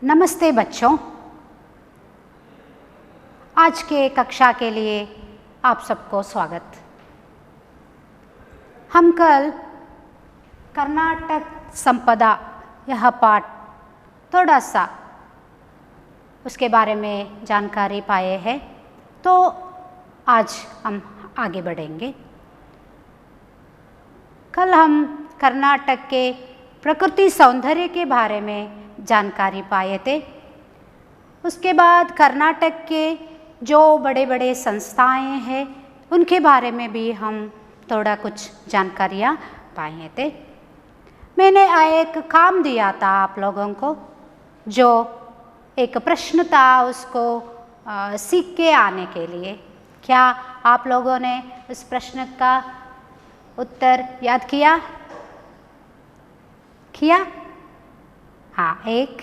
नमस्ते बच्चों, आज के कक्षा के लिए आप सबको स्वागत। हम कल कर्नाटक संपदा यह पाठ थोड़ा सा उसके बारे में जानकारी पाए हैं, तो आज हम आगे बढ़ेंगे। कल हम कर्नाटक के प्रकृति सौंदर्य के बारे में जानकारी पाए थे। उसके बाद कर्नाटक के जो बड़े बड़े संस्थाएं हैं उनके बारे में भी हम थोड़ा कुछ जानकारियाँ पाए थे। मैंने एक काम दिया था आप लोगों को, जो एक प्रश्न था उसको सीख के आने के लिए। क्या आप लोगों ने उस प्रश्न का उत्तर याद किया? हाँ, एक,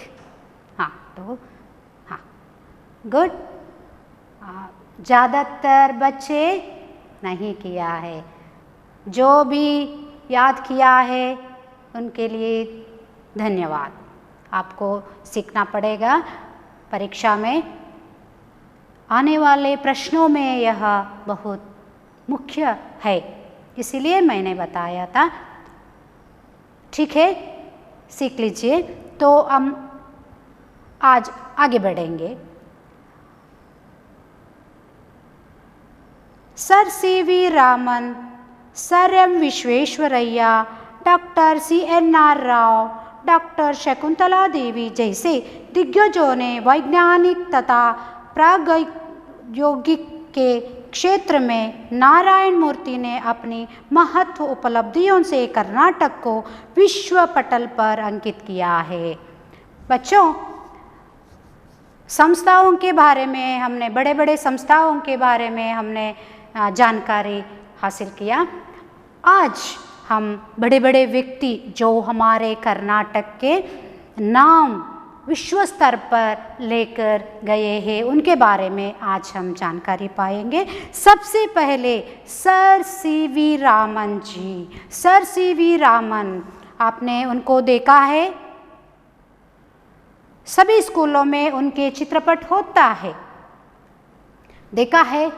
हाँ, दो, हाँ, गुड। ज़्यादातर बच्चे नहीं किया है। जो भी याद किया है उनके लिए धन्यवाद। आपको सीखना पड़ेगा। परीक्षा में आने वाले प्रश्नों में यह बहुत मुख्य है, इसीलिए मैंने बताया था। ठीक है, सीख लीजिए। तो हम आज आगे बढ़ेंगे। Sir C V. Raman, sir M. Visvesvaraya, doctor C.N.R. Rao, doctor Shakuntala Devi जैसे दिग्गजों ने वैज्ञानिक तथा प्रागैगिक के क्षेत्र में नारायण मूर्ति ने अपनी महत्व उपलब्धियों से कर्नाटक को विश्व पटल पर अंकित किया है। बच्चों, संस्थाओं के बारे में हमने, बड़े बड़े संस्थाओं के बारे में हमने जानकारी हासिल किया। आज हम बड़े बड़े व्यक्ति जो हमारे कर्नाटक के नाम विश्व स्तर पर लेकर गए हैं उनके बारे में आज हम जानकारी पाएंगे। सबसे पहले sir C V. Raman ji. Sir C V. Raman, आपने उनको देखा है? सभी स्कूलों में उनके चित्रपट होता है, देखा है?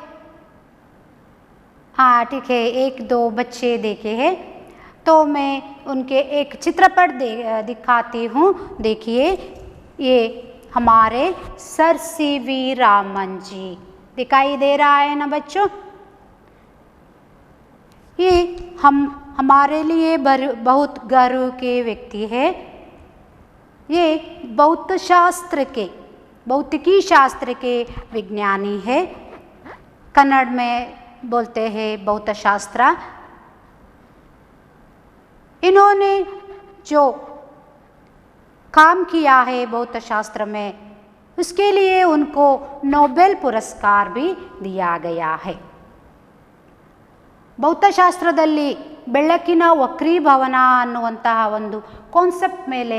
हाँ, ठीक है, एक दो बच्चे देखे हैं। तो मैं उनके एक चित्रपट दिखाती हूँ। देखिए, ये हमारे सर सी.वी. रामन जी दिखाई दे रहा है ना बच्चों? ये हमारे लिए बहुत गर्व के व्यक्ति है। ये भौतिकी शास्त्र के विज्ञानी है। कन्नड़ में बोलते हैं भौतशास्त्र। इन्होंने जो काम किया है भौतशास्त्र में, उसके लिए उनको नोबेल पुरस्कार भी दिया गया है। ಭೌತಶಾಸ್ತ್ರದಲ್ಲಿ ಬೆಳಕಿನ ವಕ್ರೀಭವನ ಅನ್ನುವಂತಹ ಒಂದು ಕಾನ್ಸೆಪ್ಟ್ ಮೇಲೆ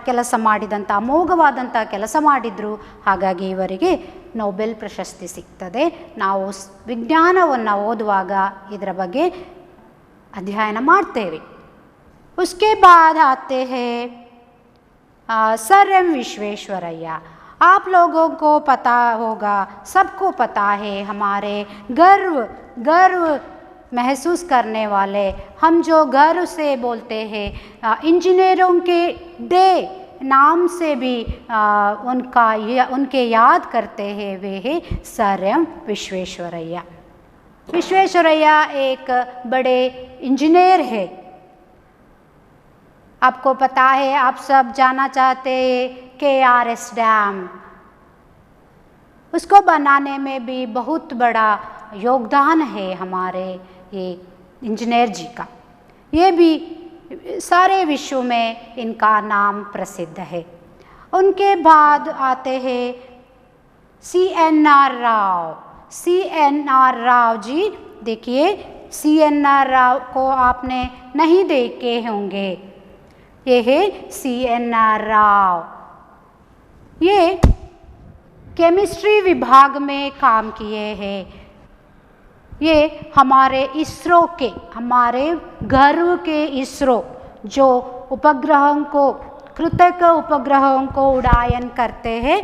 ಕೆಲಸ ಮಾಡಿದಂಥ ಅಮೋಘವಾದಂಥ ಕೆಲಸ ಮಾಡಿದ್ರು. ಹಾಗಾಗಿ ಇವರಿಗೆ ನೊಬೆಲ್ ಪ್ರಶಸ್ತಿ ಸಿಗ್ತದೆ. ನಾವು ವಿಜ್ಞಾನವನ್ನು ಓದುವಾಗ ಇದರ ಬಗ್ಗೆ ಅಧ್ಯಯನ ಮಾಡ್ತೇವೆ. उसके बाद आते हैं सर एम. विश्वेश्वरैया। आप लोगों को पता होगा, सबको पता है, हमारे गर्व महसूस करने वाले, हम जो गर्व से बोलते हैं, इंजीनियरों के डे नाम से भी उनके याद करते हैं, वे है सर एम. विश्वेश्वरैया। विश्वेश्वरैया एक बड़े इंजीनियर है। आपको पता है, आप सब जानना चाहते हैं KRS डैम, उसको बनाने में भी बहुत बड़ा योगदान है हमारे ये इंजीनियर जी का। ये भी सारे विश्व में इनका नाम प्रसिद्ध है। उनके बाद आते हैं C.N.R. राव। C.N.R. राव जी, देखिए, C.N.R. राव को आपने नहीं देखे होंगे। ये है C.N.R. राव। ये केमिस्ट्री विभाग में काम किए हैं। ये हमारे इसरो के, हमारे गर्व के इसरो, जो उपग्रहों को कृतक उपग्रहों को उड़ायन करते हैं,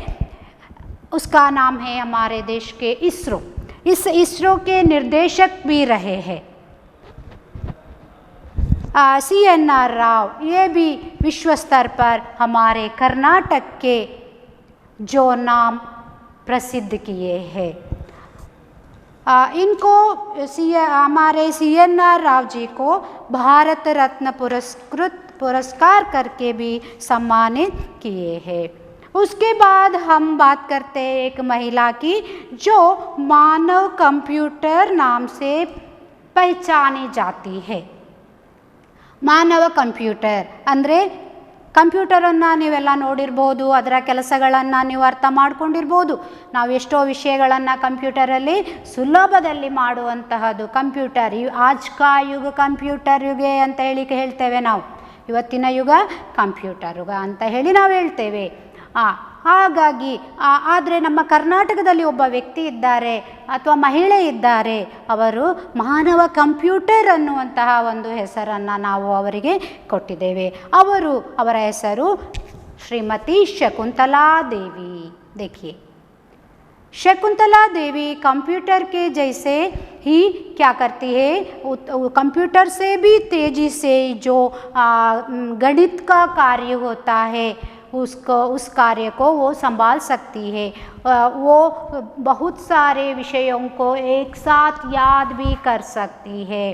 उसका नाम है हमारे देश के इसरो। इस इसरो के निर्देशक भी रहे हैं CNR राव। ये भी विश्व स्तर पर हमारे कर्नाटक के जो नाम प्रसिद्ध किए हैं। इनको हमारे CNR राव जी को भारत रत्न पुरस्कार करके भी सम्मानित किए हैं। उसके बाद हम बात करते हैं एक महिला की जो मानव कंप्यूटर नाम से पहचानी जाती है। ಮಾನವ ಕಂಪ್ಯೂಟರ್ ಅಂದರೆ ಕಂಪ್ಯೂಟರನ್ನು ನೀವೆಲ್ಲ ನೋಡಿರ್ಬೋದು, ಅದರ ಕೆಲಸಗಳನ್ನು ನೀವು ಅರ್ಥ ಮಾಡ್ಕೊಂಡಿರ್ಬೋದು. ನಾವು ಎಷ್ಟೋ ವಿಷಯಗಳನ್ನು ಕಂಪ್ಯೂಟರಲ್ಲಿ ಸುಲಭದಲ್ಲಿ ಮಾಡುವಂತಹದ್ದು ಕಂಪ್ಯೂಟರ್. ಆಜ್ ಕಾ ಯುಗ ಕಂಪ್ಯೂಟರ್ ಯುಗ ಅಂತ ಹೇಳ್ತೇವೆ ನಾವು. ಇವತ್ತಿನ ಯುಗ ಕಂಪ್ಯೂಟರ್ ಯುಗ ಅಂತ ಹೇಳಿ ನಾವು ಹೇಳ್ತೇವೆ. ಹಾಗಾಗಿ ಆದರೆ ನಮ್ಮ ಕರ್ನಾಟಕದಲ್ಲಿ ಒಬ್ಬ ವ್ಯಕ್ತಿ ಇದ್ದಾರೆ ಅಥವಾ ಮಹಿಳೆ ಇದ್ದಾರೆ, ಅವರು ಮಾನವ ಕಂಪ್ಯೂಟರ್ ಅನ್ನುವಂತಹ ಒಂದು ಹೆಸರನ್ನು ನಾವು ಅವರಿಗೆ ಕೊಟ್ಟಿದ್ದೇವೆ. ಅವರ ಹೆಸರು ಶ್ರೀಮತಿ ಶಕುಂತಲಾ ದೇವಿ. देखिए शकुंतला देवी कंप्यूटर के जैसे ही क्या करती है, कंप्यूटर से भी तेज़ी से जो गणित का कार्य होता है उस कार्य को वो संभाल सकती है। वो बहुत सारे विषयों को एक साथ याद भी कर सकती है।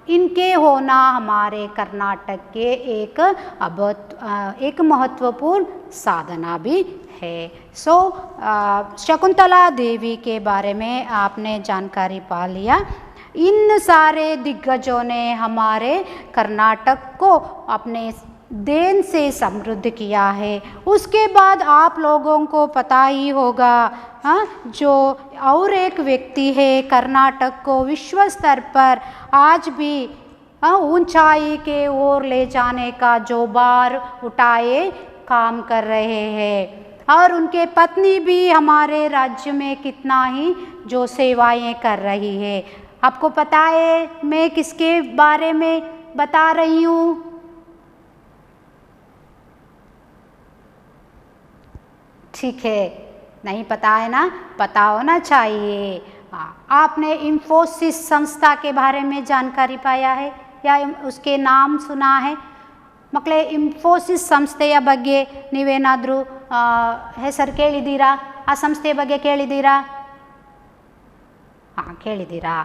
इनके होना हमारे कर्नाटक के एक महत्वपूर्ण साधना भी है। शकुंतला देवी के बारे में आपने जानकारी पा लिया। इन सारे दिग्गजों ने हमारे कर्नाटक को अपने देन से समृद्ध किया है। उसके बाद आप लोगों को पता ही होगा जो और एक व्यक्ति है कर्नाटक को विश्व स्तर पर आज भी ऊंचाई के ओर ले जाने का जो भार उठाए काम कर रहे हैं, और उनके पत्नी भी हमारे राज्य में कितना ही जो सेवाएं कर रही है। आपको पता है मैं किसके बारे में बता रही हूँ? ठीक है, नहीं पता है ना, पता होना चाहिए। आपने इंफोसिस संस्था के बारे में जानकारी पाया है या उसके नाम सुना है? ಮಕ್ಕಳೇ, ಇನ್ಫೋಸಿಸ್ ಸಂಸ್ಥೆಯ ಬಗ್ಗೆ ನೀವೇನಾದರೂ ಹೆಸರು ಕೇಳಿದ್ದೀರಾ? ಆ ಸಂಸ್ಥೆಯ ಬಗ್ಗೆ ಕೇಳಿದ್ದೀರಾ? ಕೇಳಿದ್ದೀರಾ?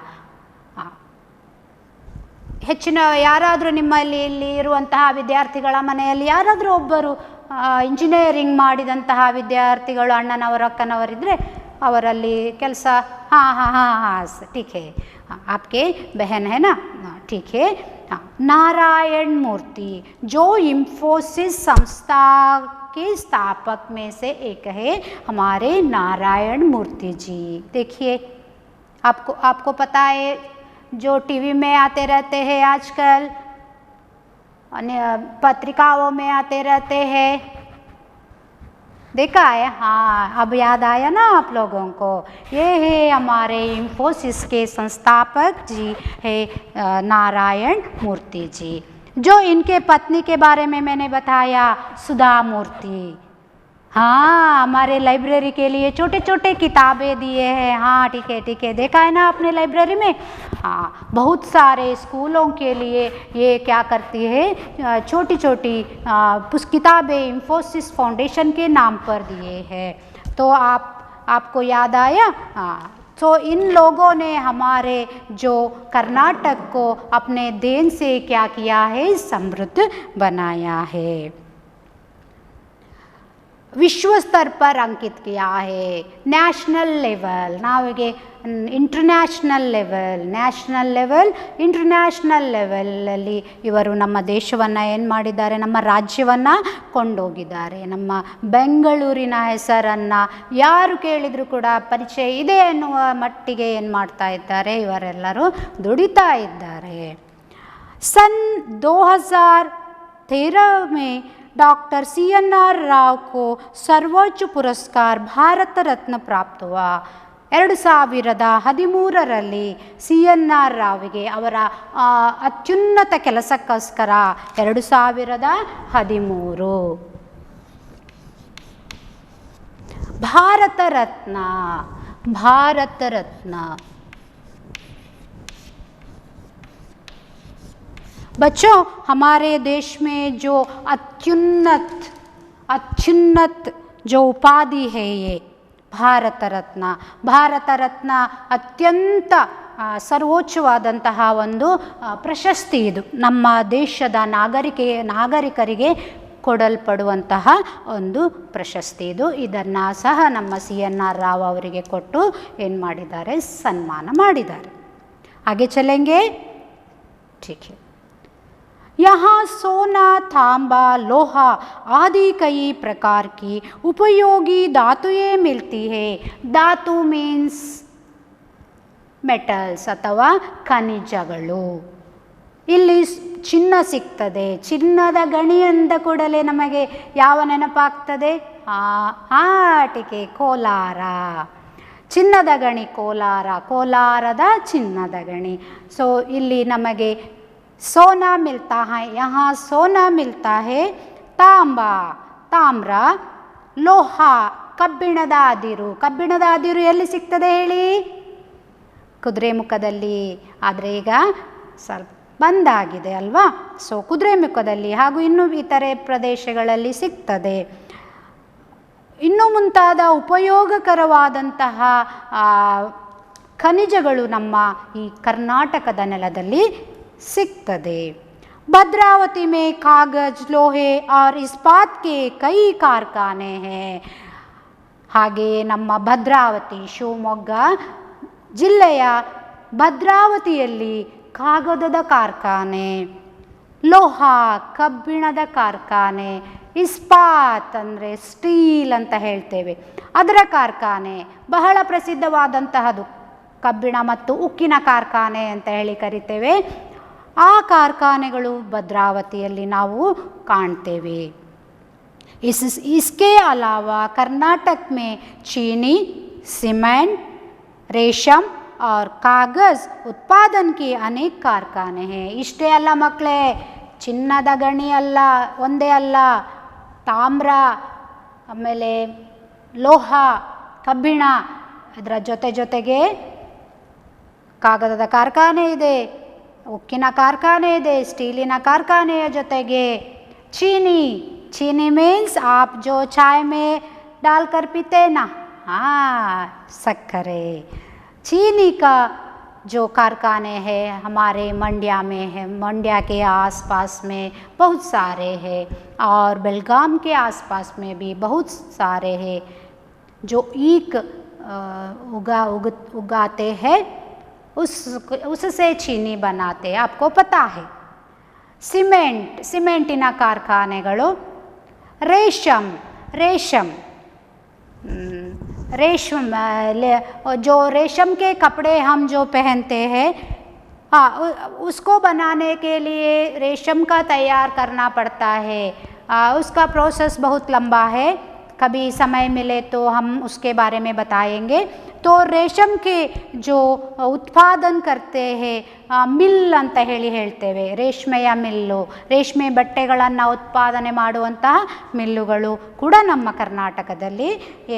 ಹೆಚ್ಚಿನ ಯಾರಾದರೂ ನಿಮ್ಮಲ್ಲಿ ಇಲ್ಲಿ ಇರುವಂತಹ ವಿದ್ಯಾರ್ಥಿಗಳ ಮನೆಯಲ್ಲಿ ಯಾರಾದರೂ ಒಬ್ಬರು ಇಂಜಿನಿಯರಿಂಗ್ ಮಾಡಿದಂತಹ ವಿದ್ಯಾರ್ಥಿಗಳು ಅಣ್ಣನವರು ಅಕ್ಕನವರಿದ್ದರೆ ಅವರಲ್ಲಿ ಕೆಲಸ ठीक है, आपके बहन है ना, ठीक है। नारायण मूर्ति जो इंफोसिस संस्था के स्थापक में से एक है हमारे नारायण मूर्ति जी। देखिए आपको पता है जो टीवी में आते रहते हैं आजकल, पत्रिकाओं में आते रहते हैं, देखा है? हाँ, अब याद आया ना आप लोगों को। ये है हमारे इंफोसिस के संस्थापक जी है नारायण मूर्ति जी। जो इनके पत्नी के बारे में मैंने बताया, सुधा मूर्ति। हाँ, हमारे लाइब्रेरी के लिए छोटे छोटे किताबें दिए हैं। हाँ ठीक है, देखा है ना आपने लाइब्रेरी में? हाँ, बहुत सारे स्कूलों के लिए ये क्या करती है, छोटी छोटी किताबें इंफोसिस फाउंडेशन के नाम पर दिए हैं। तो आपको याद आया? हाँ, तो इन लोगों ने हमारे जो कर्नाटक को अपने देन से क्या किया है, समृद्ध बनाया है, विश्व स्तर पर अंकित किया है। ನ್ಯಾಷನಲ್ ಲೆವೆಲ್, ನಾವಿಗೆ ಇಂಟರ್ನ್ಯಾಷನಲ್ ಲೆವೆಲ್ ಇಂಟರ್ನ್ಯಾಷನಲ್ ಲೆವೆಲಲ್ಲಿ ಇವರು ನಮ್ಮ ದೇಶವನ್ನು ಏನು ಮಾಡಿದ್ದಾರೆ, ನಮ್ಮ ರಾಜ್ಯವನ್ನು ಕೊಂಡೋಗಿದ್ದಾರೆ. ನಮ್ಮ ಬೆಂಗಳೂರಿನ ಹೆಸರನ್ನು ಯಾರು ಕೇಳಿದರೂ ಕೂಡ ಪರಿಚಯ ಇದೆ ಎನ್ನುವ ಮಟ್ಟಿಗೆ ಏನು ಮಾಡ್ತಾ ಇದ್ದಾರೆ, ಇವರೆಲ್ಲರೂ ದುಡಿತಾ ಇದ್ದಾರೆ. सन 2013 में डॉक्टर CNR राव को सर्वोच्च पुरस्कार भारत रत्न प्राप्त हुआ. 2013ರಲ್ಲಿ CNR ರಾವ್ಗೆ ಅವರ ಅತ್ಯುನ್ನತ ಕೆಲಸಕ್ಕೋಸ್ಕರ 2013 ಭಾರತ ರತ್ನ बच्चों हमारे देश में जो अत्युन्नत जो उपाधि है ये ಭಾರತ ರತ್ನ ಅತ್ಯಂತ ಸರ್ವೋಚ್ಚವಾದಂತಹ ಒಂದು ಪ್ರಶಸ್ತಿ. ಇದು ನಮ್ಮ ದೇಶದ ನಾಗರಿಕರಿಗೆ ಕೊಡಲ್ಪಡುವಂತಹ ಒಂದು ಪ್ರಶಸ್ತಿ ಇದು. ಇದನ್ನು ಸಹ ನಮ್ಮ CNR ರಾವ್ ಅವರಿಗೆ ಕೊಟ್ಟು ಏನು ಮಾಡಿದ್ದಾರೆ, ಸನ್ಮಾನ ಮಾಡಿದ್ದಾರೆ. ಹಾಗೆ ಚಲೆಂಗೆ ठीक है। यहाँ सोना, तांबा, लोहा आदि कई प्रकार की उपयोगी धातुएं मिलती है। धातु मीन्स ಮೆಟಲ್ಸ್ ಅಥವಾ ಖನಿಜಗಳು. ಇಲ್ಲಿ ಚಿನ್ನ ಸಿಗ್ತದೆ. ಚಿನ್ನದ ಗಣಿ ಅಂದ ಕೂಡಲೇ ನಮಗೆ ಯಾವ ನೆನಪಾಗ್ತದೆ? ಆಟಿಕೆ, ಕೋಲಾರ. ಚಿನ್ನದ ಗಣಿ ಕೋಲಾರದ ಚಿನ್ನದ ಗಣಿ. ಸೊ ಇಲ್ಲಿ ನಮಗೆ सोना मिलता है, यहाँ सोना मिलता है, ತಾಮ್ರ, ಲೋಹ ಕಬ್ಬಿಣದ ಅದಿರು ಎಲ್ಲಿ ಸಿಗ್ತದೆ ಹೇಳಿ? ಕುದುರೆಮುಖದಲ್ಲಿ. ಆದರೆ ಈಗ ಸ್ವಲ್ಪ ಬಂದಾಗಿದೆ ಅಲ್ವಾ? ಸೊ ಕುದುರೆಮುಖದಲ್ಲಿ ಹಾಗೂ ಇನ್ನೂ ಇತರೆ ಪ್ರದೇಶಗಳಲ್ಲಿ ಸಿಗ್ತದೆ. ಇನ್ನೂ ಮುಂತಾದ ಉಪಯೋಗಕರವಾದಂತಹ ಖನಿಜಗಳು ನಮ್ಮ ಈ ಕರ್ನಾಟಕದ ನೆಲದಲ್ಲಿ ಸಿಗ್ತದೆ. ಭದ್ರಾವತಿ में कागज, लोहे और इस्पात के कई कारखाने हैं. ಹಾಗೆಯೇ ನಮ್ಮ ಭದ್ರಾವತಿ, ಶಿವಮೊಗ್ಗ ಜಿಲ್ಲೆಯ ಭದ್ರಾವತಿಯಲ್ಲಿ ಕಾಗದದ ಕಾರ್ಖಾನೆ, ಲೋಹ ಕಬ್ಬಿಣದ ಕಾರ್ಖಾನೆ, ಇಸ್ಪಾತ್ ಅಂದರೆ ಸ್ಟೀಲ್ ಅಂತ ಹೇಳ್ತೇವೆ, ಅದರ ಕಾರ್ಖಾನೆ ಬಹಳ ಪ್ರಸಿದ್ಧವಾದಂತಹದು. ಕಬ್ಬಿಣ ಮತ್ತು ಉಕ್ಕಿನ ಕಾರ್ಖಾನೆ ಅಂತ ಹೇಳಿ ಕರಿತೇವೆ. ಆ ಕಾರ್ಖಾನೆಗಳು ಭದ್ರಾವತಿಯಲ್ಲಿ ನಾವು ಕಾಣ್ತೇವೆ. इसके अलावा कर्नाटक में चीनी, सीमेंट, रेशम और कागज़ उत्पादन के अनेक कारखाने हैं. ಇಷ್ಟೇ ಅಲ್ಲ ಮಕ್ಕಳೇ, ಚಿನ್ನದ ಗಣಿ ಅಲ್ಲ, ಒಂದೇ ಅಲ್ಲ, ತಾಮ್ರ, ಆಮೇಲೆ ಲೋಹ, ಕಬ್ಬಿಣ, ಅದರ ಜೊತೆಗೆ ಕಾಗದದ ಕಾರ್ಖಾನೆ ಇದೆ, ಉಕ್ಕಿನ ಕಾರ್ಖಾನೆ ಇದೆ, ಸ್ಟೀಲಿನ ಕಾರ್ಖಾನೆಯ ಜೊತೆಗೆ चीनी मीन्स आप जो चाय में डालकर पीते ना, शक्करे. चीनी का जो कारखाने हैं हमारे मंड्या में है, मंड्या के आसपास में बहुत सारे हैं और बेलगाम के आसपास में भी बहुत सारे हैं. जो ईख उगाते हैं उससे चीनी बनाते हैं, आपको पता है. ಸಿಮೆಂಟಿನ ಕಾರ್ಖಾನೆಗಳು, रेशम जो रेशम के कपड़े हम जो पहनते हैं, उसको बनाने के लिए रेशम का तैयार करना पड़ता है. उसका प्रोसेस बहुत लंबा है, कभी समय मिले तो हम उसके बारे में बताएंगे. तो रेशम के जो उत्पादन करते हैं ಮಿಲ್ ಅಂತ ಹೇಳ್ತೇವೆ, ರೇಷ್ಮೆಯ ಮಿಲ್ಲು, ರೇಷ್ಮೆ ಬಟ್ಟೆಗಳನ್ನು ಉತ್ಪಾದನೆ ಮಾಡುವಂತಹ ಮಿಲ್ಲುಗಳು ಕೂಡ ನಮ್ಮ ಕರ್ನಾಟಕದಲ್ಲಿ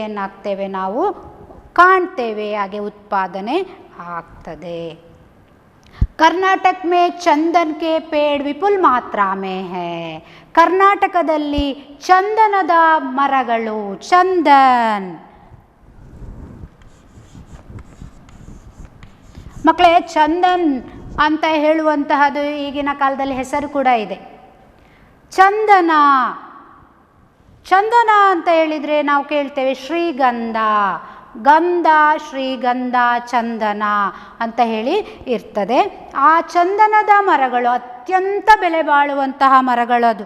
ಏನಾಗ್ತೇವೆ, ನಾವು ಕಾಣ್ತೇವೆ, ಹಾಗೆ ಉತ್ಪಾದನೆ ಆಗ್ತದೆ. कर्नाटक में चंदन के पेड़ विपुल मात्रा में है. ಕರ್ನಾಟಕದಲ್ಲಿ ಚಂದನದ ಮರಗಳು, ಚಂದನ್ ಮಕ್ಕಳೇ, ಚಂದನ್ ಅಂತ ಹೇಳುವಂತಹದ್ದು ಈಗಿನ ಕಾಲದಲ್ಲಿ ಹೆಸರು ಕೂಡ ಇದೆ. ಚಂದನ ಅಂತ ಹೇಳಿದರೆ ನಾವು ಕೇಳ್ತೇವೆ ಶ್ರೀಗಂಧ, ಶ್ರೀಗಂಧ, ಚಂದನ ಅಂತ ಹೇಳಿ ಇರ್ತದೆ. ಆ ಚಂದನದ ಮರಗಳು ಅತ್ಯಂತ ಬೆಲೆ ಬಾಳುವಂತಹ ಮರಗಳದು.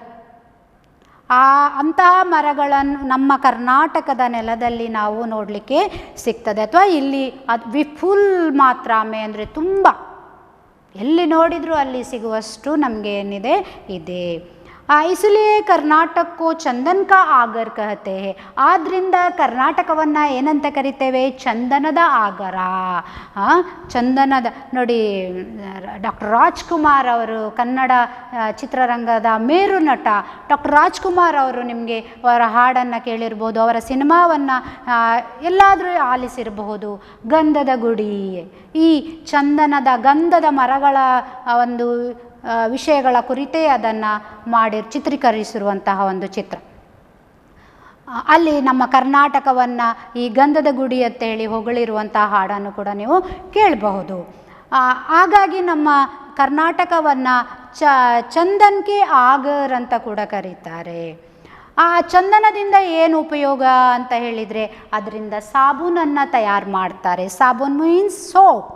ಅಂತಹ ಮರಗಳನ್ನು ನಮ್ಮ ಕರ್ನಾಟಕದ ನೆಲದಲ್ಲಿ ನಾವು ನೋಡಲಿಕ್ಕೆ ಸಿಗ್ತದೆ. ಅಥವಾ ಇಲ್ಲಿ ಅದು ವಿಪುಲ್ ಮಾತ್ರಾಮೆ ಅಂದರೆ ತುಂಬ, ಎಲ್ಲಿ ನೋಡಿದರೂ ಅಲ್ಲಿ ಸಿಗುವಷ್ಟು ನಮಗೆ ಏನಿದೆ ಇದೆ. इसलिए कर्नाटक को ಚಂದನ್ ಕಾ ಆಗರ್ कहते हैं. ಆದ್ದರಿಂದ ಕರ್ನಾಟಕವನ್ನು ಏನಂತ ಕರಿತೇವೆ? ಚಂದನದ ಆಗರ. ಚಂದನದ ನೋಡಿ, ಡಾಕ್ಟರ್ ರಾಜ್ಕುಮಾರ್ ಅವರು ಕನ್ನಡ ಚಿತ್ರರಂಗದ ಮೇರು ನಟ. ಡಾಕ್ಟರ್ ರಾಜ್ಕುಮಾರ್ ಅವರು ನಿಮಗೆ ಅವರ ಹಾಡನ್ನು ಕೇಳಿರ್ಬೋದು, ಅವರ ಸಿನಿಮಾವನ್ನು ಎಲ್ಲಾದರೂ ಆಲಿಸಿರಬಹುದು. ಗಂಧದ ಗುಡಿ, ಈ ಚಂದನದ ಗಂಧದ ಮರಗಳ ಒಂದು ವಿಷಯಗಳ ಕುರಿತೇ ಅದನ್ನು ಚಿತ್ರೀಕರಿಸಿರುವಂತಹ ಒಂದು ಚಿತ್ರ. ಅಲ್ಲಿ ನಮ್ಮ ಕರ್ನಾಟಕವನ್ನು ಈ ಗಂಧದ ಗುಡಿ ಅಂತೇಳಿ ಹೊಗಳಿರುವಂತಹ ಹಾಡನ್ನು ಕೂಡ ನೀವು ಕೇಳಬಹುದು. ಹಾಗಾಗಿ ನಮ್ಮ ಕರ್ನಾಟಕವನ್ನು ಚಂದನ್ ಕೆ ಆಗರ್ ಅಂತ ಕೂಡ ಕರೀತಾರೆ. ಆ ಚಂದನದಿಂದ ಏನು ಉಪಯೋಗ ಅಂತ ಹೇಳಿದರೆ, ಅದರಿಂದ ಸಾಬೂನನ್ನು ತಯಾರು ಮಾಡ್ತಾರೆ. ಸಾಬೂನ್ ಮೀನ್ಸ್ ಸೋಪ್.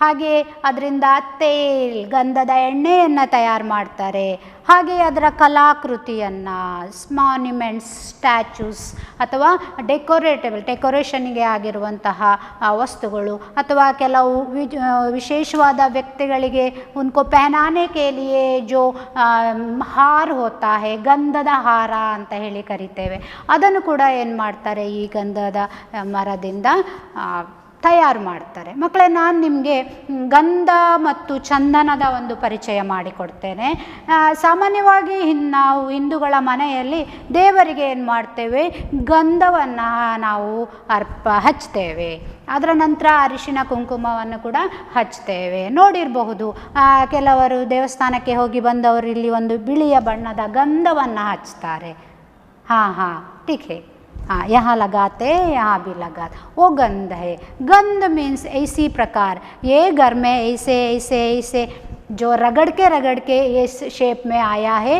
ಹಾಗೆ ಅದರಿಂದ ತೇಲ್, ಗಂಧದ ಎಣ್ಣೆಯನ್ನು ತಯಾರು ಮಾಡ್ತಾರೆ. ಹಾಗೆ ಅದರ ಕಲಾಕೃತಿಯನ್ನು, ಮಾನ್ಯುಮೆಂಟ್ಸ್, ಸ್ಟ್ಯಾಚ್ಯೂಸ್ ಅಥವಾ ಡೆಕೋರೇಷನ್ಗೆ ಆಗಿರುವಂತಹ ವಸ್ತುಗಳು, ಅಥವಾ ಕೆಲವು ವಿಶೇಷವಾದ ವ್ಯಕ್ತಿಗಳಿಗೆ ಉनको ಪಹನಾನೆ ಕೆ ಲಿಯೆ ಜೋ ಹಾರ ಹೋತಾ ಹೇ, ಗಂಧದ ಹಾರ ಅಂತ ಹೇಳಿ ಕರಿತೇವೆ. ಅದನ್ನು ಕೂಡ ಏನು ಮಾಡ್ತಾರೆ, ಈ ಗಂಧದ ಮರದಿಂದ ತಯಾರು ಮಾಡ್ತಾರೆ. ಮಕ್ಕಳೇ, ನಾನು ನಿಮಗೆ ಗಂಧ ಮತ್ತು ಚಂದನದ ಒಂದು ಪರಿಚಯ ಮಾಡಿಕೊಡ್ತೇನೆ. ಸಾಮಾನ್ಯವಾಗಿ ನಾವು ಹಿಂದೂಗಳ ಮನೆಯಲ್ಲಿ ದೇವರಿಗೆ ಏನು ಮಾಡ್ತೇವೆ, ಗಂಧವನ್ನು ನಾವು ಹಚ್ತೇವೆ. ಅದರ ನಂತರ ಅರಿಶಿನ ಕುಂಕುಮವನ್ನು ಕೂಡ ಹಚ್ತೇವೆ. ನೋಡಿರಬಹುದು, ಕೆಲವರು ದೇವಸ್ಥಾನಕ್ಕೆ ಹೋಗಿ ಬಂದವರು ಇಲ್ಲಿ ಒಂದು ಬಿಳಿಯ ಬಣ್ಣದ ಗಂಧವನ್ನು ಹಚ್ತಾರೆ. ठीक है, यहाँ लगाते हैं, यहाँ भी लगाते, वो गंध है. गंध मीन्स इसी प्रकार ये घर में ऐसे ऐसे ऐसे जो रगड़ के इस शेप में आया है.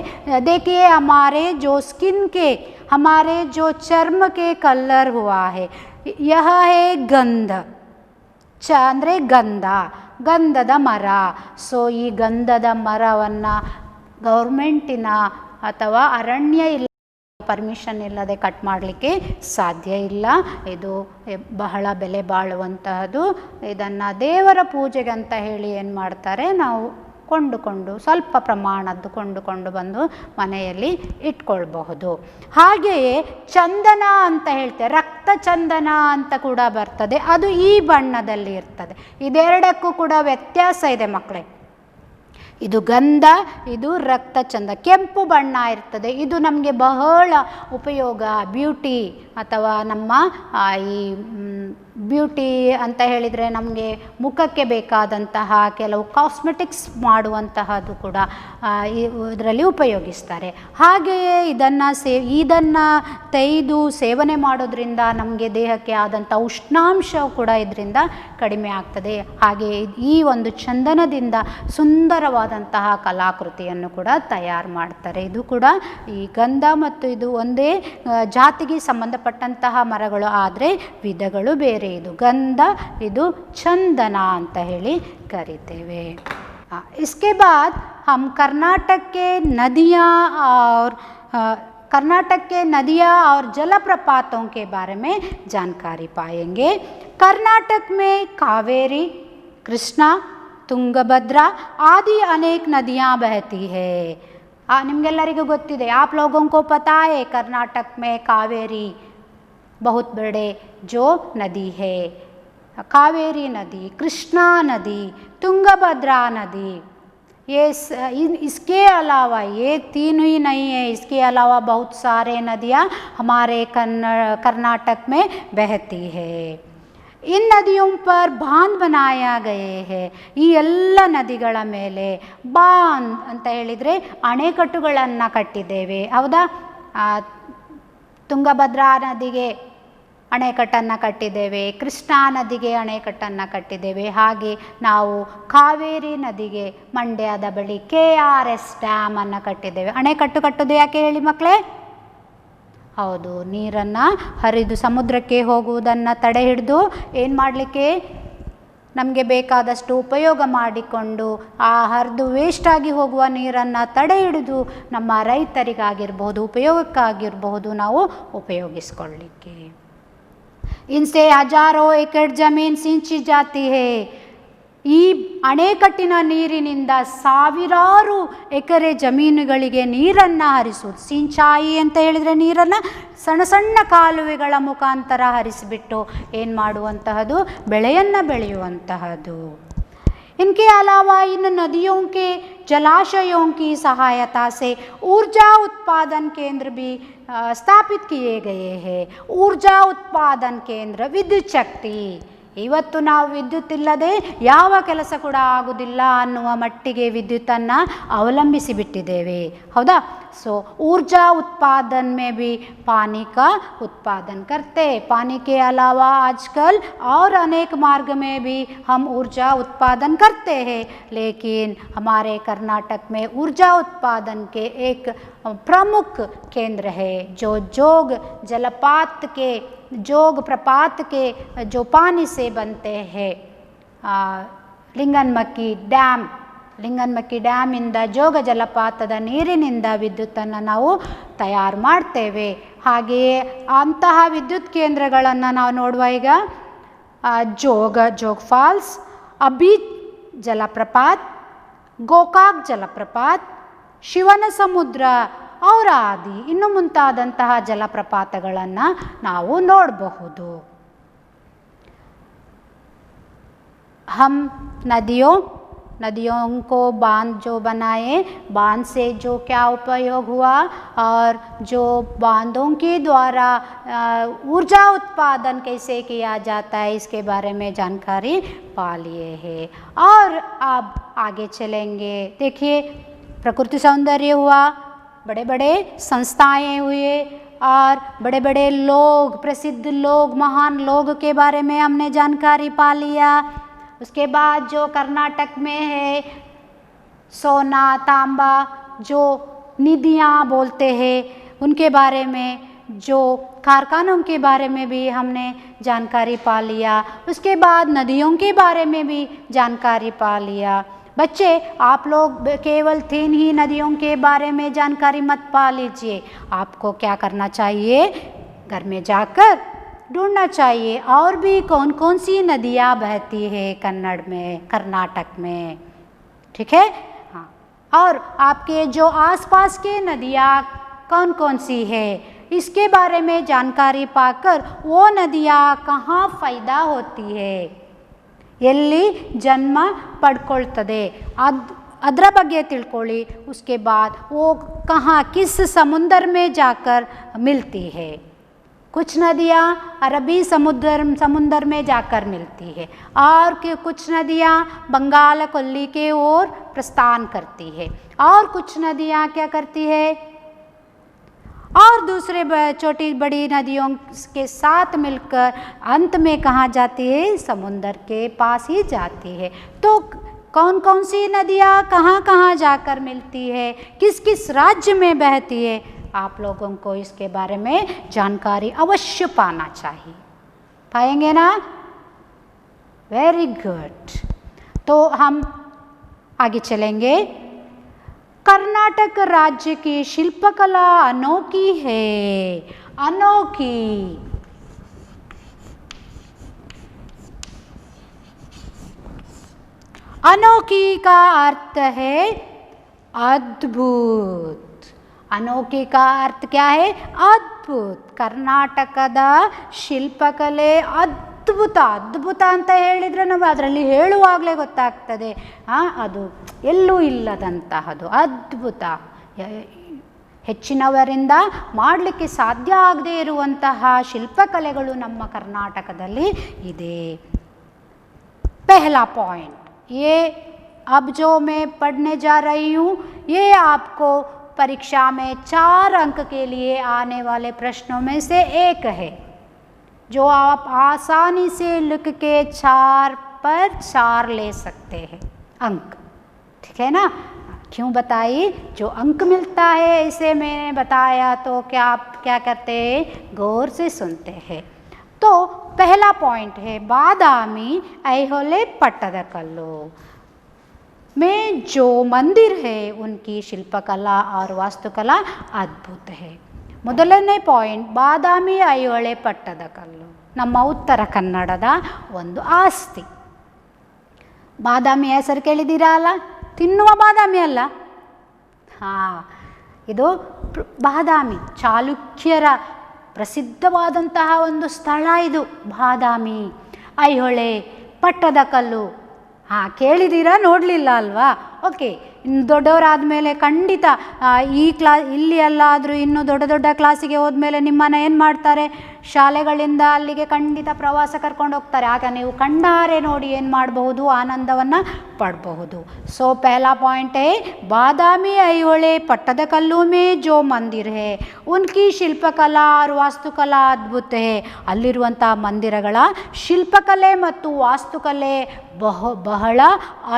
देखिए, हमारे जो स्किन के, हमारे जो चर्म के कलर हुआ है, यह है गंध. ಅಂದರೆ ಗಂಧದ ಮರ. ಸೊ ಈ ಗಂಧದ ಮರವನ್ನು ಗೌರ್ಮೆಂಟಿನ ಅಥವಾ ಅರಣ್ಯ ಪರ್ಮಿಷನ್ ಇಲ್ಲದೆ ಕಟ್ ಮಾಡಲಿಕ್ಕೆ ಸಾಧ್ಯ ಇಲ್ಲ. ಇದು ಬಹಳ ಬೆಲೆ ಬಾಳುವಂತಹದ್ದು. ಇದನ್ನು ದೇವರ ಪೂಜೆಗೆ ಅಂತ ಹೇಳಿ ಏನು ಮಾಡ್ತಾರೆ, ನಾವು ಸ್ವಲ್ಪ ಪ್ರಮಾಣದ್ದು ಕೊಂಡುಕೊಂಡು ಬಂದು ಮನೆಯಲ್ಲಿ ಇಟ್ಕೊಳ್ಬಹುದು. ಹಾಗೆಯೇ ಚಂದನ ಅಂತ ಹೇಳ್ತೇವೆ, ರಕ್ತ ಚಂದನ ಅಂತ ಕೂಡ ಬರ್ತದೆ. ಅದು ಈ ಬಣ್ಣದಲ್ಲಿ ಇರ್ತದೆ. ಇದೆರಡಕ್ಕೂ ಕೂಡ ವ್ಯತ್ಯಾಸ ಇದೆ ಮಕ್ಕಳೇ. ಇದು ಗಂಧ, ಇದು ರಕ್ತ ಚಂದ, ಕೆಂಪು ಬಣ್ಣ ಇರ್ತದೆ. ಇದು ನಮಗೆ ಬಹಳ ಉಪಯೋಗ, ಬ್ಯೂಟಿ ಅಥವಾ ನಮ್ಮ ಈ ಬ್ಯೂಟಿ ಅಂತ ಹೇಳಿದರೆ ನಮಗೆ ಮುಖಕ್ಕೆ ಬೇಕಾದಂತಹ ಕೆಲವು ಕಾಸ್ಮೆಟಿಕ್ಸ್ ಮಾಡುವಂತಹದ್ದು ಕೂಡ ಇದರಲ್ಲಿ ಉಪಯೋಗಿಸ್ತಾರೆ. ಹಾಗೆಯೇ ಇದನ್ನು ತೆಗೆದು ಸೇವನೆ ಮಾಡೋದ್ರಿಂದ ನಮಗೆ ದೇಹಕ್ಕೆ ಆದಂಥ ಉಷ್ಣಾಂಶ ಕೂಡ ಇದರಿಂದ ಕಡಿಮೆ ಆಗ್ತದೆ. ಹಾಗೆ ಈ ಒಂದು ಚಂದನದಿಂದ ಸುಂದರವಾದಂತಹ ಕಲಾಕೃತಿಯನ್ನು ಕೂಡ ತಯಾರು ಮಾಡ್ತಾರೆ. ಇದು ಕೂಡ ಈ ಗಂಧ ಮತ್ತು ಇದು ಒಂದೇ ಜಾತಿಗೆ ಸಂಬಂಧಪಟ್ಟಂತಹ ಮರಗಳು, ಆದರೆ ವಿಧಗಳು ಬೇರೆ. ಇದು ಗಂಧ, ಇದು ಚಂದನ ಅಂತ ಹೇಳಿ ಕರಿತೇವೆ. इसके बाद हम कर्नाटक के नदियाँ और जलप्रपातों के बारे में जानकारी पाएंगे. कर्नाटक में कावेरी, कृष्णा, ತುಂಗಭದ್ರಾ आदि अनेक नदियाँ बहती है. ನಿಮಗೆಲ್ಲರಿಗೂ ಗೊತ್ತಿದೆ, आप लोगों को पता है कर्नाटक में कावेरी बहुत बड़े जो नदी है, कावेरी नदी, कृष्णा नदी, ತುಂಗಭದ್ರಾ नदी. ये इसके अलावा ये तीन ही नहीं है, इसके अलावा बहुत सारे नदियाँ हमारे कर्नाटक में बहती है. इन नदियों पर बांध बनाया गए हैं. ಈ ಎಲ್ಲ ನದಿಗಳ ಮೇಲೆ ಬಾಂಧ್ ಅಂತ ಹೇಳಿದರೆ ಅಣೆಕಟ್ಟುಗಳನ್ನು ಕಟ್ಟಿದ್ದೇವೆ, ಹೌದಾ? ತುಂಗಭದ್ರಾ ನದಿಗೆ ಅಣೆಕಟ್ಟನ್ನು ಕಟ್ಟಿದ್ದೇವೆ, ಕೃಷ್ಣಾ ನದಿಗೆ ಅಣೆಕಟ್ಟನ್ನು ಕಟ್ಟಿದ್ದೇವೆ. ಹಾಗೆ ನಾವು ಕಾವೇರಿ ನದಿಗೆ ಮಂಡ್ಯದ ಬಳಿ KRS ಡ್ಯಾಮನ್ನು ಕಟ್ಟಿದ್ದೇವೆ. ಅಣೆಕಟ್ಟು ಕಟ್ಟೋದು ಯಾಕೆ ಹೇಳಿ ಮಕ್ಕಳೇ? ಹೌದು, ನೀರನ್ನು ಹರಿದು ಸಮುದ್ರಕ್ಕೆ ಹೋಗುವುದನ್ನು ತಡೆ ಹಿಡಿದು ಏನು ಮಾಡಲಿಕ್ಕೆ, ನಮಗೆ ಬೇಕಾದಷ್ಟು ಉಪಯೋಗ ಮಾಡಿಕೊಂಡು ಆ ಹರಿದು ವೇಸ್ಟಾಗಿ ಹೋಗುವ ನೀರನ್ನು ತಡೆ ಹಿಡಿದು ನಮ್ಮ ರೈತರಿಗಾಗಿರ್ಬೋದು, ಉಪಯೋಗಕ್ಕಾಗಿರಬಹುದು ನಾವು ಉಪಯೋಗಿಸ್ಕೊಳ್ಳಿಕ್ಕೆ. इनसे हजारों एकड़ ज़मीन सिंची जाती है. ಈ ಅಣೆಕಟ್ಟಿನ ನೀರಿನಿಂದ ಸಾವಿರಾರು ಎಕರೆ ಜಮೀನುಗಳಿಗೆ ನೀರನ್ನು ಹರಿಸುವುದು. ಸಿಂಚಾಯಿ ಅಂತ ಹೇಳಿದರೆ ನೀರನ್ನು ಸಣ್ಣ ಸಣ್ಣ ಕಾಲುವೆಗಳ ಮುಖಾಂತರ ಹರಿಸಿಬಿಟ್ಟು ಏನು ಮಾಡುವಂತಹದ್ದು, ಬೆಳೆಯನ್ನು ಬೆಳೆಯುವಂತಹದ್ದು. इनके अलावा इन नदियों के जलाशयों की सहायता से ऊर्जा उत्पादन केंद्र भी स्थापित किए गए हैं. ऊर्जा उत्पादन केंद्र, विद्युत शक्ति. ಇವತ್ತು ನಾವು ವಿದ್ಯುತ್ ಇಲ್ಲದೆ ಯಾವ ಕೆಲಸ ಕೂಡ ಆಗುವುದಿಲ್ಲ ಅನ್ನುವ ಮಟ್ಟಿಗೆ ವಿದ್ಯುತ್ತನ್ನು ಅವಲಂಬಿಸಿ ಬಿಟ್ಟಿದ್ದೇವೆ, ಹೌದಾ. सो ऊर्जा उत्पादन में भी पानी का उत्पादन करते. पानी के अलावा आजकल और अनेक मार्ग में भी हम ऊर्जा उत्पादन करते हैं, लेकिन हमारे कर्नाटक में ऊर्जा उत्पादन के एक प्रमुख केंद्र है जो जोग जलपात के, जोग प्रपात के जो पानी से बनते हैं. लिंगनमक्की ಡ್ಯಾಮ್, ಲಿಂಗನಮಕ್ಕಿ ಡ್ಯಾಮಿಂದ, ಜೋಗ ಜಲಪಾತದ ನೀರಿನಿಂದ ವಿದ್ಯುತ್ತನ್ನು ನಾವು ತಯಾರು ಮಾಡ್ತೇವೆ. ಹಾಗೆಯೇ ಅಂತಹ ವಿದ್ಯುತ್ ಕೇಂದ್ರಗಳನ್ನು ನಾವು ನೋಡುವ. ಈಗ ಜೋಗ್ ಫಾಲ್ಸ್, ಅಬ್ಬಿ ಜಲಪ್ರಪಾತ್, ಗೋಕಾಕ್ ಜಲಪ್ರಪಾತ್, ಶಿವನ ಸಮುದ್ರ ಅವರ ಆದಿ ಇನ್ನು ಮುಂತಾದಂತಹ ಜಲಪ್ರಪಾತಗಳನ್ನು ನಾವು ನೋಡಬಹುದು. हम नदियों को बांध जो बनाए, बांध से जो क्या उपयोग हुआ और जो बांधों के द्वारा ऊर्जा उत्पादन कैसे किया जाता है इसके बारे में जानकारी पा लिए है. और अब आगे चलेंगे. देखिए, प्रकृति सौंदर्य हुआ, बड़े बड़े संस्थाएं हुए और बड़े बड़े लोग, प्रसिद्ध लोग, महान लोग के बारे में हमने जानकारी पा लिया. उसके बाद जो कर्नाटक में है सोना तांबा जो निधियाँ बोलते हैं उनके बारे में, जो कारखानों के बारे में भी हमने जानकारी पा लिया. उसके बाद नदियों के बारे में भी जानकारी पा लिया. बच्चे, आप लोग केवल 3 ही नदियों के बारे में जानकारी मत पा लीजिए. आपको क्या करना चाहिए, घर में जाकर ढूंढना चाहिए और भी कौन कौन सी नदियाँ बहती है कन्नड़ में, कर्नाटक में, ठीक है. हाँ, और आपके जो आसपास के नदियाँ कौन कौन सी है इसके बारे में जानकारी पाकर वो नदियाँ कहाँ पैदा होती है, ಎಲ್ಲಿ ಜನ್ಮ ಪಡ್ಕೊಳ್ತದೆ ಅದರ ಬಗ್ಗೆ ತಿಳ್ಕೊಳ್ಳಿ. उसके बाद वो कहाँ किस समुद्र में जाकर मिलती है. कुछ नदियाँ अरबी समुद्र में जाकर मिलती है और कुछ नदियाँ बंगाल कोल्ली के ओर प्रस्थान करती है और कुछ नदियाँ क्या करती है और दूसरे छोटी बड़ी नदियों के साथ मिलकर अंत में कहाँ जाती है, समुद्र के पास ही जाती है. तो कौन कौन सी नदियाँ कहाँ कहाँ जाकर मिलती है, किस किस राज्य में बहती है, आप लोगों को इसके बारे में जानकारी अवश्य पाना चाहिए. पाएंगे ना? Very good. तो हम आगे चलेंगे. कर्नाटक राज्य की शिल्पकला अनोखी है, अनोखी. अनोखी का अर्थ है अद्भुत. अनोखी का अर्थ क्या है, अद्भुत. ಕರ್ನಾಟಕದ ಶಿಲ್ಪಕಲೆ ಅದ್ಭುತ. ಅದ್ಭುತ ಅಂತ ಹೇಳಿದರೆ ನಾವು ಅದರಲ್ಲಿ ಹೇಳುವಾಗಲೇ ಗೊತ್ತಾಗ್ತದೆ ಅದು ಎಲ್ಲೂ ಇಲ್ಲದಂತಹದು ಅದ್ಭುತ. ಹೆಚ್ಚಿನವರಿಂದ ಮಾಡಲಿಕ್ಕೆ ಸಾಧ್ಯ ಆಗದೇ ಇರುವಂತಹ ಶಿಲ್ಪಕಲೆಗಳು ನಮ್ಮ ಕರ್ನಾಟಕದಲ್ಲಿ ಇದೆ. पहला पॉइंट ये अब जो मैं पढ़ने जा रही हूँ ये आपको परीक्षा में 4 अंक के लिए आने वाले प्रश्नों में से एक है जो आप आसानी से लिख के 4 पर 4 ले सकते हैं अंक, ठीक है ना. क्यों बताइए, जो अंक मिलता है इसे मैंने बताया तो क्या आप क्या करते हैं, गौर से सुनते हैं. तो पहला पॉइंट है बादामी ऐहोले पट्टदकल्लु में जो मंदिर है उनकी शिल्पकला और वास्तुकला अद्भुत है. ಮೊದಲನೇ ಪಾಯಿಂಟ್ ಬಾದಾಮಿ ಐಹೊಳೆ ಪಟ್ಟದಕಲ್ಲು ನಮ್ಮ ಉತ್ತರ ಕನ್ನಡದ ಒಂದು ಆಸ್ತಿ. ಬಾದಾಮಿ ಹೆಸರು ಕೇಳಿದ್ದೀರಾ ಅಲ್ಲ, ತಿನ್ನುವ ಬಾದಾಮಿ ಅಲ್ಲ. ಹಾಂ, ಇದು ಬಾದಾಮಿ ಚಾಲುಕ್ಯರ ಪ್ರಸಿದ್ಧವಾದಂತಹ ಒಂದು ಸ್ಥಳ ಇದು ಬಾದಾಮಿ. ಐಹೊಳೆ, ಪಟ್ಟದಕಲ್ಲು. ಹಾಂ, ಕೇಳಿದ್ದೀರಾ, ನೋಡಲಿಲ್ಲ ಅಲ್ವಾ? ಓಕೆ, ಇನ್ನು ದೊಡ್ಡವರಾದ ಮೇಲೆ ಖಂಡಿತ ಇಲ್ಲಿ ಅಲ್ಲಾದರೂ ಇನ್ನು ದೊಡ್ಡ ದೊಡ್ಡ ಕ್ಲಾಸಿಗೆ ಹೋದ್ಮೇಲೆ ನಿಮ್ಮನ್ನು ಏನು ಮಾಡ್ತಾರೆ, ಶಾಲೆಗಳಿಂದ ಅಲ್ಲಿಗೆ ಖಂಡಿತ ಪ್ರವಾಸ ಕರ್ಕೊಂಡು ಹೋಗ್ತಾರೆ. ಆಗ ನೀವು ಕಣ್ಣಾರೆ ನೋಡಿ ಏನು ಮಾಡಬಹುದು, ಆನಂದವನ್ನು ಪಡಬಹುದು. ಸೊ ಪಹला पॉइंट है बादामी ऐहोळे पट्टदकल्लू में जो मंदिर है उनकी ಶಿಲ್ಪಕಲಾ और ವಾಸ್ತುಕಲಾ ಅದ್ಭುತ है. ಅಲ್ಲಿರುವಂಥ ಮಂದಿರಗಳ ಶಿಲ್ಪಕಲೆ ಮತ್ತು ವಾಸ್ತುಕಲೆ ಬಹಳ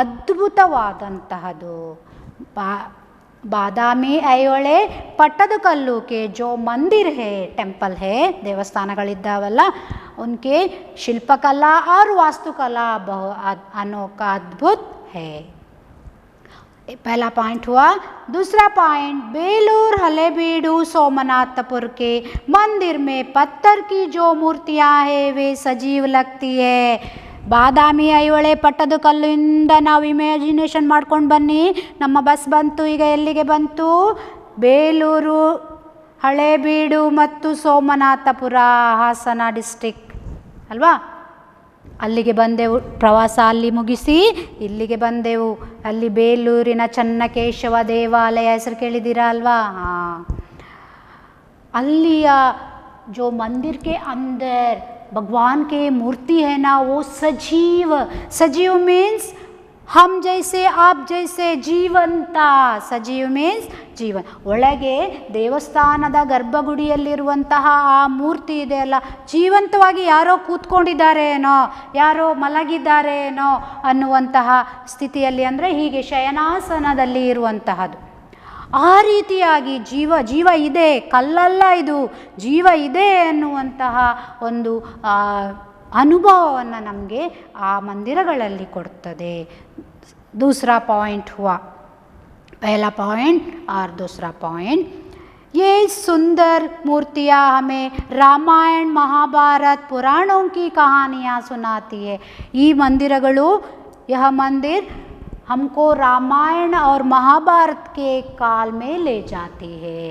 ಅದ್ಭುತವಾದಂತಹದ್ದು. ಬಾದಾಮಿ ಐಹೊಳೆ ಪಟ್ಟದಕಲ್ಲು ಕೆ ಜೋ ಮಂದಿರ್ ಹೇ, ಟೆಂಪಲ್ ಹೇ, ದೇವಸ್ಥಾನಗಳಿದ್ದಾವಲ್ಲ, उनके ಶಿಲ್ಪಕಲಾ और वास्तुकला अनोखा अद्भुत है. पहला पॉइंट हुआ. दूसरा पॉइंट, बेलूर हलेबीडु सोमनाथपुर के मंदिर में पत्थर की जो मूर्तियाँ हैं वे सजीव लगती है. ಬಾದಾಮಿ ಐಹೊಳೆ ಪಟ್ಟದಕಲ್ಲಿಂದ ನಾವು ಇಮ್ಯಾಜಿನೇಷನ್ ಮಾಡ್ಕೊಂಡು ಬನ್ನಿ. ನಮ್ಮ ಬಸ್ ಬಂತು, ಈಗ ಎಲ್ಲಿಗೆ ಬಂತು? ಬೇಲೂರು, ಹಳೇಬೀಡು ಮತ್ತು ಸೋಮನಾಥಪುರ, ಹಾಸನ ಡಿಸ್ಟ್ರಿಕ್ಟ್ ಅಲ್ವಾ? ಅಲ್ಲಿಗೆ ಬಂದೆವು, ಪ್ರವಾಸ ಅಲ್ಲಿ ಮುಗಿಸಿ ಇಲ್ಲಿಗೆ ಬಂದೆವು. ಅಲ್ಲಿ ಬೇಲೂರಿನ ಚನ್ನಕೇಶವ ದೇವಾಲಯ ಹೆಸರು ಕೇಳಿದ್ದೀರಾ ಅಲ್ವಾ? ಹಾಂ, ಅಲ್ಲಿಯ जो मंदिर के अंदर भगवान के मूर्ति है ना, वो सजीव, सजीव मीन्स हम जैसे आप जैसे ಜೀವಂತ. ಸಜೀವ ಮೀನ್ಸ್ ಜೀವನ್. ಒಳಗೆ ದೇವಸ್ಥಾನದ ಗರ್ಭಗುಡಿಯಲ್ಲಿರುವಂತಹ ಆ ಮೂರ್ತಿ ಇದೆಯಲ್ಲ, ಜೀವಂತವಾಗಿ ಯಾರೋ ಕೂತ್ಕೊಂಡಿದ್ದಾರೇನೋ, ಯಾರೋ ಮಲಗಿದ್ದಾರೇನೋ ಅನ್ನುವಂತಹ ಸ್ಥಿತಿಯಲ್ಲಿ, ಅಂದರೆ ಹೀಗೆ ಶಯನಾಸನದಲ್ಲಿ ಇರುವಂತಹದ್ದು. ಆ ರೀತಿಯಾಗಿ ಜೀವ ಇದೆ, ಕಲ್ಲಲ್ಲ ಇದು, ಜೀವ ಇದೆ ಅನ್ನುವಂತಹ ಒಂದು ಅನುಭವವನ್ನು ನಮಗೆ ಆ ಮಂದಿರಗಳಲ್ಲಿ ಕೊಡ್ತದೆ. दूसरा पॉइंट हुआ. पहला पॉइंट और दूसरा पॉइंट, ये सुंदर मूर्तियाँ हमें रामायण, महाभारत, पुराणों की कहानियाँ सुनाती है. ಈ ಮಂದಿರಗಳು, यह मंदिर हमको रामायण और महाभारत के काल में ले जाती है.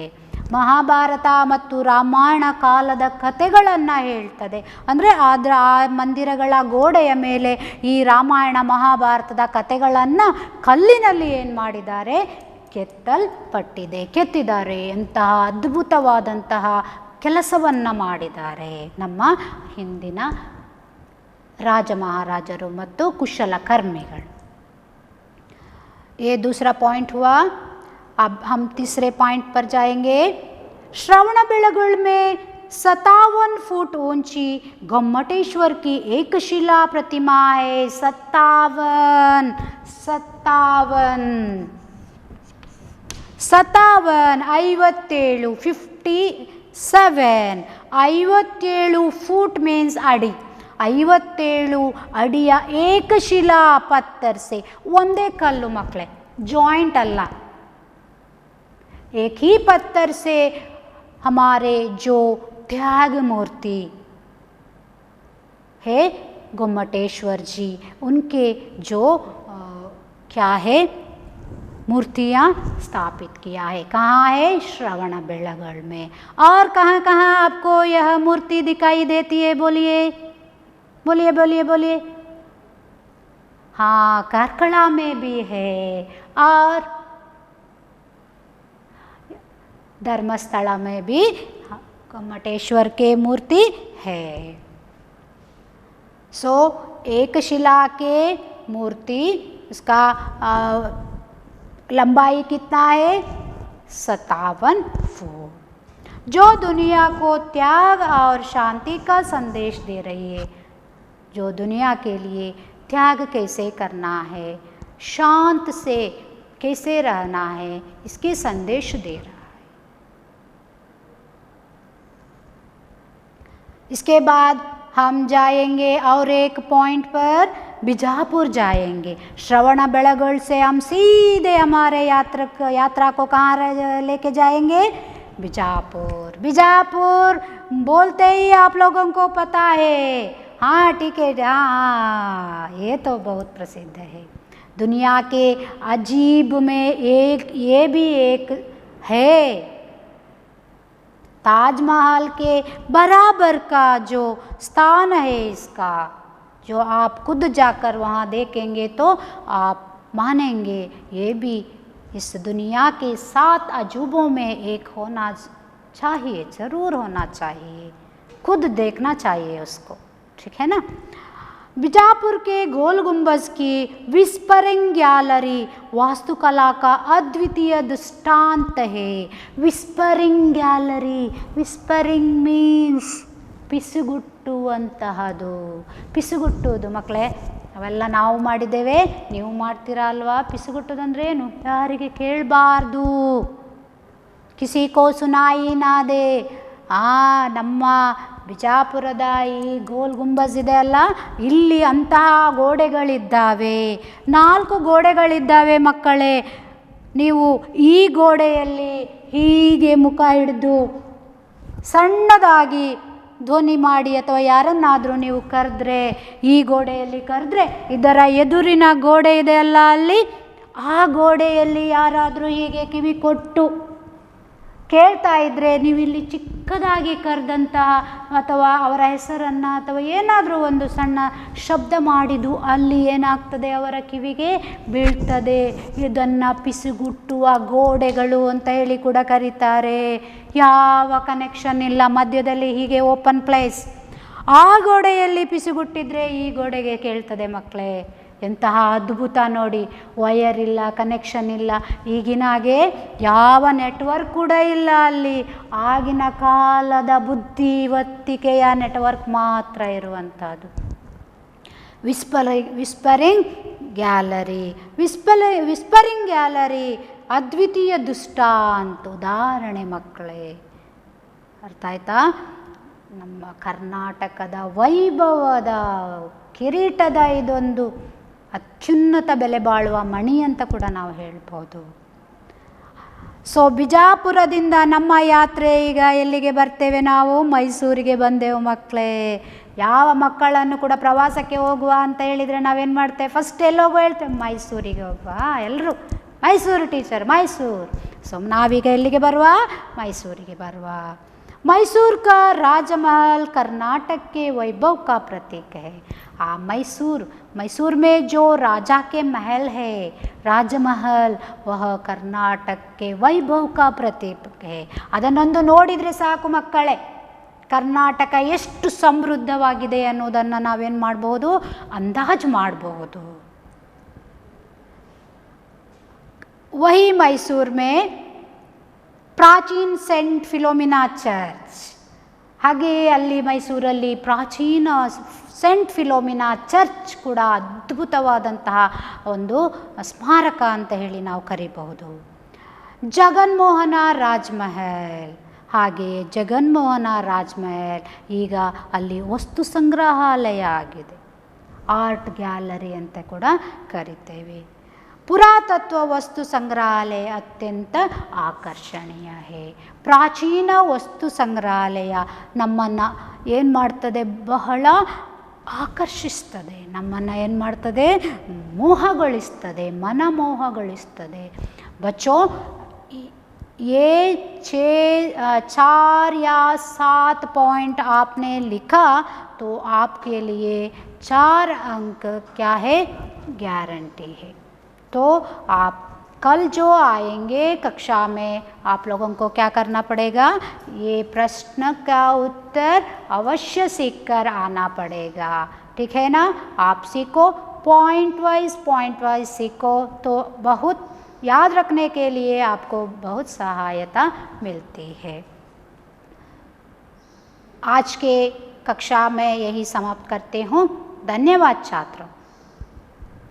ಮಹಾಭಾರತ ಮತ್ತು ರಾಮಾಯಣ ಕಾಲದ ಕಥೆಗಳನ್ನು ಹೇಳ್ತದೆ. ಅಂದರೆ ಆ ಮಂದಿರಗಳ ಗೋಡೆಯ ಮೇಲೆ ಈ ರಾಮಾಯಣ ಮಹಾಭಾರತದ ಕಥೆಗಳನ್ನು ಕಲ್ಲಿನಲ್ಲಿ ಏನು ಮಾಡಿದ್ದಾರೆ, ಕೆತ್ತಿದ್ದಾರೆ. ಅಂತಹ ಅದ್ಭುತವಾದಂತಹ ಕೆಲಸವನ್ನು ಮಾಡಿದ್ದಾರೆ ನಮ್ಮ ಹಿಂದಿನ ರಾಜ ಮಹಾರಾಜರು ಮತ್ತು ಕುಶಲಕರ್ಮಿಗಳು. ये दूसरा पॉइंट हुआ. अब हम तीसरे पॉइंट पर जाएंगे. श्रवणबेळगोळ में 57 फुट ऊंची गोमटेश्वर की एक शिला प्रतिमा है. 57 57 57 फूट मीन्स अಡಿ. 57 ಅಡಿಯ ಏಕಶಿಲಾ ಪತ್ತರ್ ಸೆ, ಒಂದೇ ಕಲ್ಲು ಮಕ್ಕಳೇ, ಜಾಯಿಂಟ್ ಅಲ್ಲ. एक ही पत्थर से हमारे जो त्याग मूर्ति है गोमटेश्वर जी, उनके जो क्या है मूर्तियाँ स्थापित किया है. कहाँ है? श्रवणबेळगोळ में. और कहाँ कहाँ आपको यह मूर्ति दिखाई देती है? बोलिए बोलिए बोलिए बोलिए. हाँ, कार्कला में भी है और धर्मस्थला में भी गोमटेश्वर के मूर्ति है. सो एक शिला के मूर्ति, उसका लंबाई कितना है? 57 फुट, जो दुनिया को त्याग और शांति का संदेश दे रही है. जो दुनिया के लिए त्याग कैसे करना है, शांत से कैसे रहना है, इसके संदेश दे रहा है. इसके बाद हम जाएंगे और एक पॉइंट पर बीजापुर जाएंगे. श्रवणबेळगोळ से हम सीधे हमारे यात्रा को कहाँ लेके जाएंगे? बीजापुर. बीजापुर बोलते ही आप लोगों को पता है हाँ टिकट, हाँ ये तो बहुत प्रसिद्ध है। दुनिया के अजीब में एक ये भी एक है, ताजमहल के बराबर का जो स्थान है इसका, जो आप खुद जाकर वहाँ देखेंगे तो आप मानेंगे ये भी इस दुनिया के 7 अजूबों में एक होना चाहिए, ज़रूर होना चाहिए, खुद देखना चाहिए उसको, ठीक है ना। बीजापुर के गोल गुंबज की विस्परिंग गैलरी वास्तुकला का अद्वितीय दृष्टांत है। विस्परिंग गैलरी, ವಿಸ್ಪರಿಂಗ್ ಮೀನ್ಸ್ ಪಿಸುಗುಟ್ಟುವಂತಹದು. ಪಿಸುಗುಟ್ಟುವುದು ಮಕ್ಕಳೇ ಅವೆಲ್ಲ ನಾವು ಮಾಡಿದ್ದೇವೆ, ನೀವು ಮಾಡ್ತೀರಾ ಅಲ್ವಾ? ಪಿಸುಗುಟ್ಟುದಂದ್ರೆ ಏನು? ಯಾರಿಗೆ ಕೇಳಬಾರ್ದು, ಕಿಸಿ ಕೋ ಸುನಾಯಿ ನಾದೆ. ನಮ್ಮ ಬಿಜಾಪುರದ ಈ ಗೋಲ್ ಗುಂಬಜ್ ಇದೆ ಅಲ್ಲ, ಇಲ್ಲಿ ಅಂತಹ ಗೋಡೆಗಳಿದ್ದಾವೆ, 4 ಗೋಡೆಗಳಿದ್ದಾವೆ ಮಕ್ಕಳೇ. ನೀವು ಈ ಗೋಡೆಯಲ್ಲಿ ಹೀಗೆ ಮುಖ ಹಿಡಿದು ಸಣ್ಣದಾಗಿ ಧ್ವನಿ ಮಾಡಿ ಅಥವಾ ಯಾರನ್ನಾದರೂ ನೀವು ಕರೆದ್ರೆ, ಈ ಗೋಡೆಯಲ್ಲಿ ಕರೆದ್ರೆ, ಇದರ ಎದುರಿನ ಗೋಡೆ ಇದೆ ಅಲ್ಲ ಅಲ್ಲಿ, ಆ ಗೋಡೆಯಲ್ಲಿ ಯಾರಾದರೂ ಹೀಗೆ ಕಿವಿ ಕೊಟ್ಟು ಕೇಳ್ತಾ ಇದ್ದರೆ, ನೀವು ಇಲ್ಲಿ ಚಿಕ್ಕದಾಗಿ ಕರೆದಂತಹ ಅಥವಾ ಅವರ ಹೆಸರನ್ನು ಅಥವಾ ಏನಾದರೂ ಒಂದು ಸಣ್ಣ ಶಬ್ದ ಮಾಡಿದ್ದು ಅಲ್ಲಿ ಏನಾಗ್ತದೆ, ಅವರ ಕಿವಿಗೆ ಬೀಳ್ತದೆ. ಇದನ್ನು ಪಿಸುಗುಟ್ಟುವ ಗೋಡೆಗಳು ಅಂತ ಹೇಳಿ ಕೂಡ ಕರೀತಾರೆ. ಯಾವ ಕನೆಕ್ಷನ್ ಇಲ್ಲ, ಮಧ್ಯದಲ್ಲಿ ಹೀಗೆ ಓಪನ್ ಪ್ಲೇಸ್. ಆ ಗೋಡೆಯಲ್ಲಿ ಪಿಸುಗುಟ್ಟಿದ್ರೆ ಈ ಗೋಡೆಗೆ ಕೇಳ್ತದೆ ಮಕ್ಕಳೇ. ಎಂತಹ ಅದ್ಭುತ ನೋಡಿ, ವಯರ್ ಇಲ್ಲ, ಕನೆಕ್ಷನ್ ಇಲ್ಲ, ಈಗಿನ ಹಾಗೆ ಯಾವ ನೆಟ್ವರ್ಕ್ ಕೂಡ ಇಲ್ಲ ಅಲ್ಲಿ. ಆಗಿನ ಕಾಲದ ಬುದ್ಧಿವತ್ತಿಕೆಯ ನೆಟ್ವರ್ಕ್ ಮಾತ್ರ ಇರುವಂಥದ್ದು. ವಿಸ್ಪರಿಂಗ್ ಗ್ಯಾಲರಿ, ವಿಸ್ಪರಿಂಗ್ ಗ್ಯಾಲರಿ ಅದ್ವಿತೀಯ ದುಷ್ಟಾಂತ ಉದಾಹರಣೆ ಮಕ್ಕಳೇ. ಅರ್ಥ ಆಯ್ತಾ? ನಮ್ಮ ಕರ್ನಾಟಕದ ವೈಭವದ ಕಿರೀಟದ ಇದೊಂದು ಅತ್ಯುನ್ನತ ಬೆಲೆ ಬಾಳುವ ಮಣಿ ಅಂತ ಕೂಡ ನಾವು ಹೇಳ್ಬೋದು. ಸೊ ಬಿಜಾಪುರದಿಂದ ನಮ್ಮ ಯಾತ್ರೆ ಈಗ ಎಲ್ಲಿಗೆ ಬರ್ತೇವೆ ನಾವು? ಮೈಸೂರಿಗೆ ಬಂದೆವು ಮಕ್ಕಳೇ. ಯಾವ ಮಕ್ಕಳನ್ನು ಕೂಡ ಪ್ರವಾಸಕ್ಕೆ ಹೋಗುವ ಅಂತ ಹೇಳಿದರೆ ನಾವೇನು ಮಾಡ್ತೇವೆ? ಫಸ್ಟ್ ಎಲ್ಲಿ ಹೋಗುವ ಹೇಳ್ತೇವೆ? ಮೈಸೂರಿಗೆ ಹೋಗುವ. ಎಲ್ಲರೂ ಮೈಸೂರು ಟೀಚರ್, ಮೈಸೂರು. ಸೊ ನಾವೀಗ ಎಲ್ಲಿಗೆ ಬರುವ? ಮೈಸೂರಿಗೆ ಬರುವ. मैसूर का राजमहल कर्नाटक के वैभव का प्रतीक है. मैसूर में जो राजा के महल है, राजमहल, वह कर्नाटक के वैभव का प्रतीक है. ಅದನ್ನೊಂದು ನೋಡಿದರೆ ಸಾಕು ಮಕ್ಕಳೇ, ಕರ್ನಾಟಕ ಎಷ್ಟು ಸಮೃದ್ಧವಾಗಿದೆ ಅನ್ನೋದನ್ನು ನಾವೇನು ಮಾಡಬಹುದು? ಅಂದಾಜು ಮಾಡಬಹುದು. वही मैसूर में ಪ್ರಾಚೀನ ಸೆಂಟ್ ಫಿಲೋಮಿನಾ ಚರ್ಚ್, ಹಾಗೆಯೇ ಅಲ್ಲಿ ಮೈಸೂರಲ್ಲಿ ಪ್ರಾಚೀನ ಸೆಂಟ್ ಫಿಲೋಮಿನಾ ಚರ್ಚ್ ಕೂಡ ಅದ್ಭುತವಾದಂತಹ ಒಂದು ಸ್ಮಾರಕ ಅಂತ ಹೇಳಿ ನಾವು ಕರೀಬಹುದು. ಜಗನ್ಮೋಹನ ರಾಜ್ಮಹಲ್, ಹಾಗೆಯೇ ಜಗನ್ಮೋಹನ ರಾಜ್ಮಹಲ್ ಈಗ ಅಲ್ಲಿ ವಸ್ತು ಸಂಗ್ರಹಾಲಯ ಆಗಿದೆ, ಆರ್ಟ್ ಗ್ಯಾಲರಿ ಅಂತ ಕೂಡ ಕರಿತೇವೆ. ಪುರಾತತ್ವ ವಸ್ತು ಸಂಗ್ರಹಾಲಯ ಅತ್ಯಂತ ಆಕರ್ಷಣೀಯ ಹೇ. ಪ್ರಾಚೀನ ವಸ್ತು ಸಂಗ್ರಹಾಲಯ ನಮ್ಮನ್ನು ಏನು ಮಾಡ್ತದೆ? ಬಹಳ ಆಕರ್ಷಿಸ್ತದೆ, ನಮ್ಮನ್ನು ಏನು ಮಾಡ್ತದೆ? ಮೋಹಗೊಳಿಸ್ತದೆ, ಮನಮೋಹಗೊಳಿಸ್ತದೆ. ಬಚ್ಚೋ ये 4 या 7 पॉइंट आपने लिखा तो आपके लिए 4 अंक क्या है? गारंटी है. तो आप कल जो आएंगे कक्षा में आप लोगों को क्या करना पड़ेगा? ये प्रश्न का उत्तर अवश्य सीख कर आना पड़ेगा, ठीक है ना? आप सीखो, पॉइंट वाइज सीखो तो बहुत याद रखने के लिए आपको बहुत सहायता मिलती है. आज के कक्षा में यही समाप्त करते हूँ. धन्यवाद छात्रों.